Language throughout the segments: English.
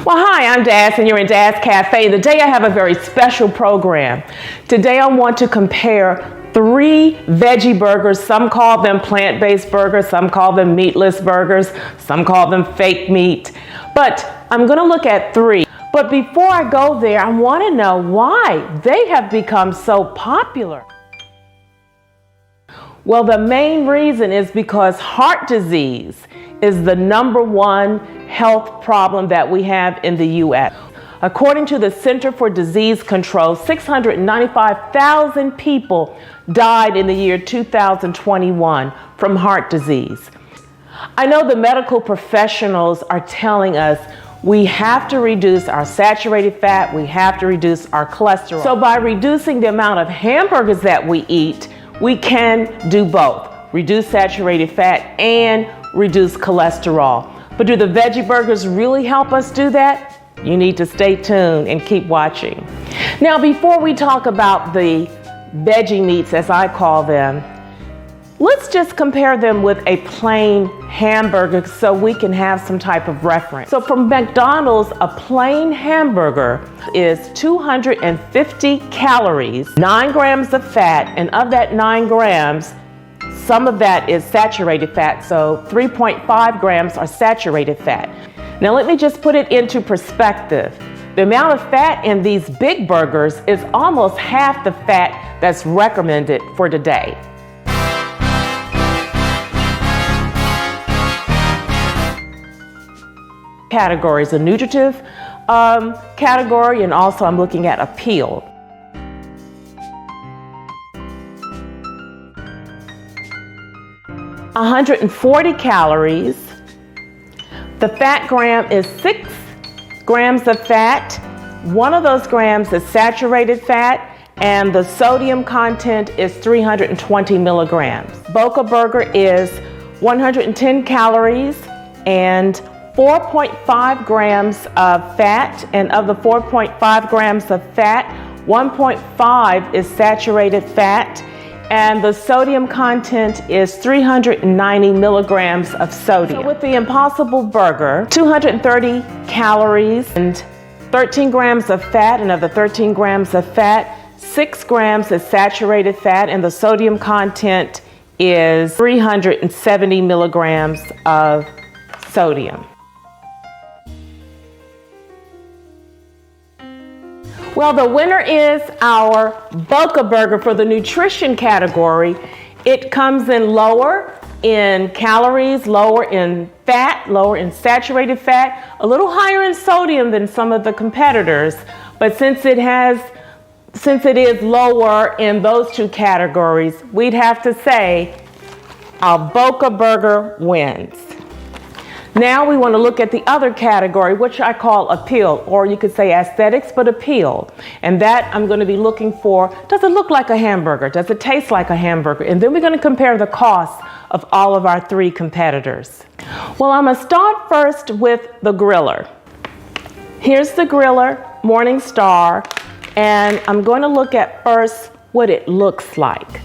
Well, hi, I'm Daz and you're in Daz Cafe. Today I have a very special program. Today I want to compare 3 veggie burgers. Some call them plant-based burgers, some call them meatless burgers, some call them fake meat. But I'm going to look at 3. But before I go there, I want to know why they have become so popular. Well, the main reason is because heart disease is the #1 health problem that we have in the U.S. According to the Center for Disease Control, 695,000 people died in the year 2021 from heart disease. I know the medical professionals are telling us we have to reduce our saturated fat, we have to reduce our cholesterol. So by reducing the amount of hamburgers that we eat, we can do both, reduce saturated fat and reduce cholesterol. But do the veggie burgers really help us do that? You need to stay tuned and keep watching. Now, before we talk about the veggie meats, as I call them, let's just compare them with a plain hamburger so we can have some type of reference. So from McDonald's, a plain hamburger is 250 calories, 9 grams of fat, and of that 9 grams, some of that is saturated fat, so 3.5 grams are saturated fat. Now let me just put it into perspective. The amount of fat in these big burgers is almost half the fat that's recommended for today. Categories, a nutritive category, and also I'm looking at appeal. $140 calories. The fat gram is 6 grams of fat. 1 of those grams is saturated fat, and the sodium content is 320 milligrams. Boca Burger is 110 calories and 4.5 grams of fat, and of the 4.5 grams of fat, 1.5 is saturated fat, and the sodium content is 390 milligrams of sodium. So with the Impossible Burger, 230 calories and 13 grams of fat, and of the 13 grams of fat, 6 grams is saturated fat, and the sodium content is 370 milligrams of sodium. Well, the winner is our Boca Burger for the nutrition category. It comes in lower in calories, lower in fat, lower in saturated fat, a little higher in sodium than some of the competitors. But since it is lower in those 2 categories, we'd have to say our Boca Burger wins. Now we want to look at the other category, which I call appeal, or you could say aesthetics, but appeal. And that I'm going to be looking for, does it look like a hamburger? Does it taste like a hamburger? And then we're going to compare the cost of all of our 3 competitors. Well, I'm going to start first with the griller. Here's the griller, Morningstar, and I'm going to look at first what it looks like.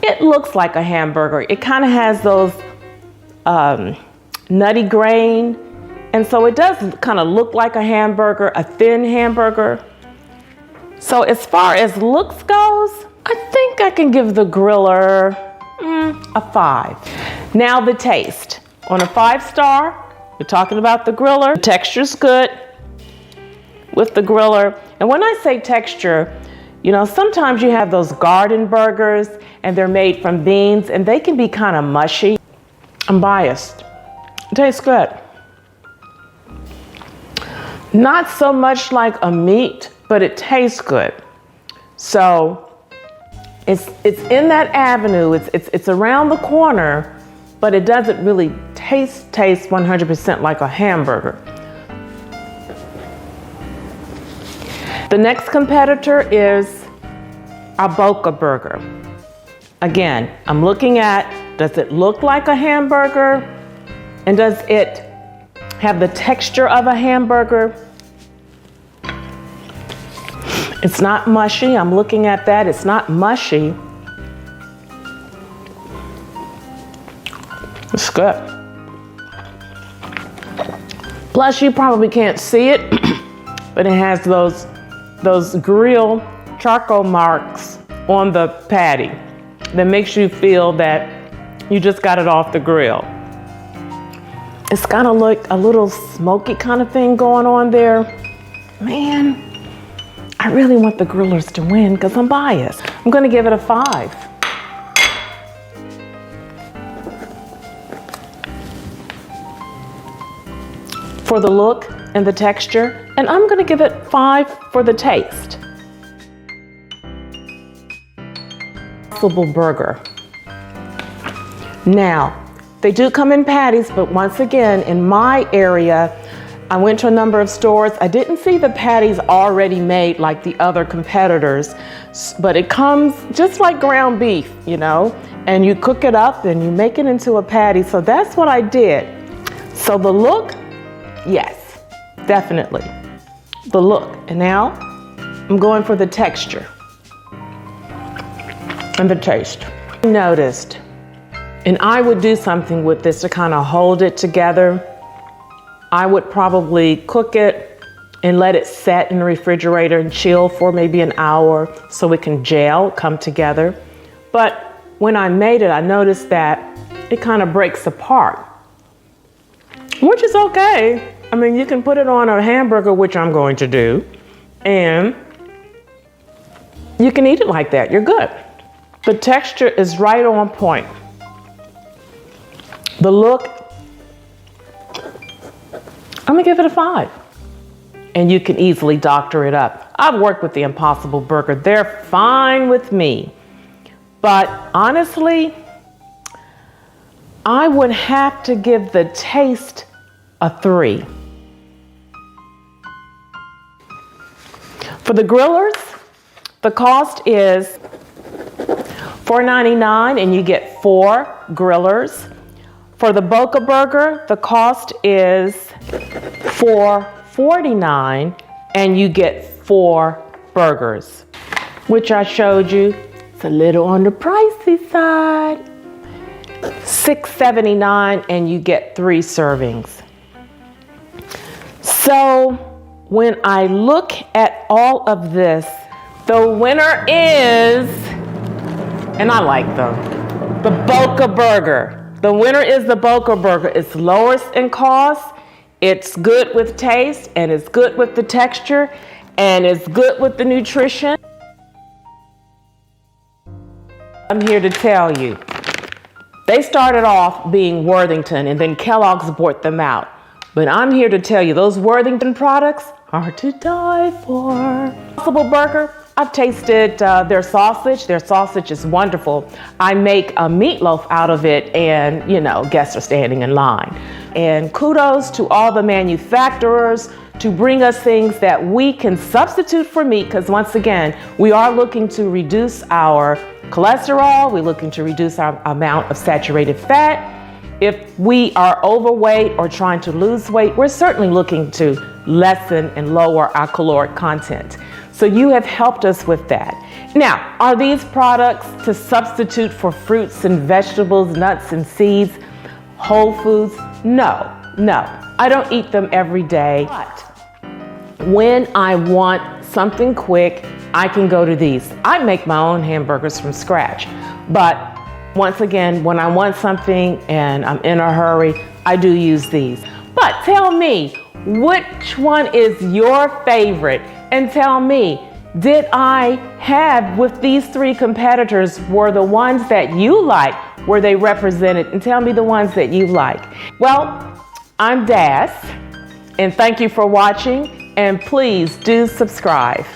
It looks like a hamburger. It kind of has those nutty grain, and so it does kind of look like a hamburger, a thin hamburger. So as far as looks goes, I think I can give the griller a 5. Now the taste. On a 5-star, we're talking about the griller. The texture's good with the griller. And when I say texture, you know, sometimes you have those garden burgers and they're made from beans and they can be kind of mushy. I'm biased. It tastes good. Not so much like a meat, but it tastes good. So it's in that avenue. It's around the corner, but it doesn't really taste 100% like a hamburger. The next competitor is a Boca Burger. Again, I'm looking at, does it look like a hamburger? And does it have the texture of a hamburger? It's not mushy. I'm looking at that. It's not mushy. It's good. Plus, you probably can't see it, but it has those grill charcoal marks on the patty that makes you feel that you just got it off the grill. It's got a little smoky kind of thing going on there. Man, I really want the grillers to win because I'm biased. I'm gonna give it a 5. For the look and the texture, and I'm gonna give it 5 for the taste. Impossible burger. Now, they do come in patties, but once again, in my area, I went to a number of stores. I didn't see the patties already made like the other competitors, but it comes just like ground beef, you know, and you cook it up and you make it into a patty. So that's what I did. So the look, yes, definitely. The look. And now I'm going for the texture and the taste. Noticed, and I would do something with this to kind of hold it together. I would probably cook it and let it set in the refrigerator and chill for maybe an hour so it can gel, come together. But when I made it, I noticed that it kind of breaks apart, which is okay. I mean, you can put it on a hamburger, which I'm going to do, and you can eat it like that. You're good. The texture is right on point. The look, I'm gonna give it a 5. And you can easily doctor it up. I've worked with the Impossible Burger. They're fine with me. But honestly, I would have to give the taste a 3. For the grillers, the cost is $4.99 and you get 4 grillers. For the Boca Burger, the cost is $4.49 and you get 4 burgers, which I showed you. It's a little on the pricey side. $6.79 and you get 3 servings. So when I look at all of this, the winner is, and I like them, the Boca Burger. The winner is the Boca Burger. It's lowest in cost, it's good with taste, and it's good with the texture, and it's good with the nutrition. I'm here to tell you, they started off being Worthington and then Kellogg's bought them out. But I'm here to tell you, those Worthington products are to die for. Impossible Burger, I've tasted their sausage. Their sausage is wonderful. I make a meatloaf out of it and, you know, guests are standing in line. And kudos to all the manufacturers to bring us things that we can substitute for meat, because once again, we are looking to reduce our cholesterol. We're looking to reduce our amount of saturated fat. If we are overweight or trying to lose weight, we're certainly looking to lessen and lower our caloric content. So you have helped us with that. Now, are these products to substitute for fruits and vegetables, nuts and seeds, whole foods? No. I don't eat them every day. But when I want something quick, I can go to these. I make my own hamburgers from scratch. But once again, when I want something and I'm in a hurry, I do use these. But tell me, which one is your favorite? And tell me, did I have with these 3 competitors, were the ones that you like, were they represented? And tell me the ones that you like. Well, I'm Das, and thank you for watching, and please do subscribe.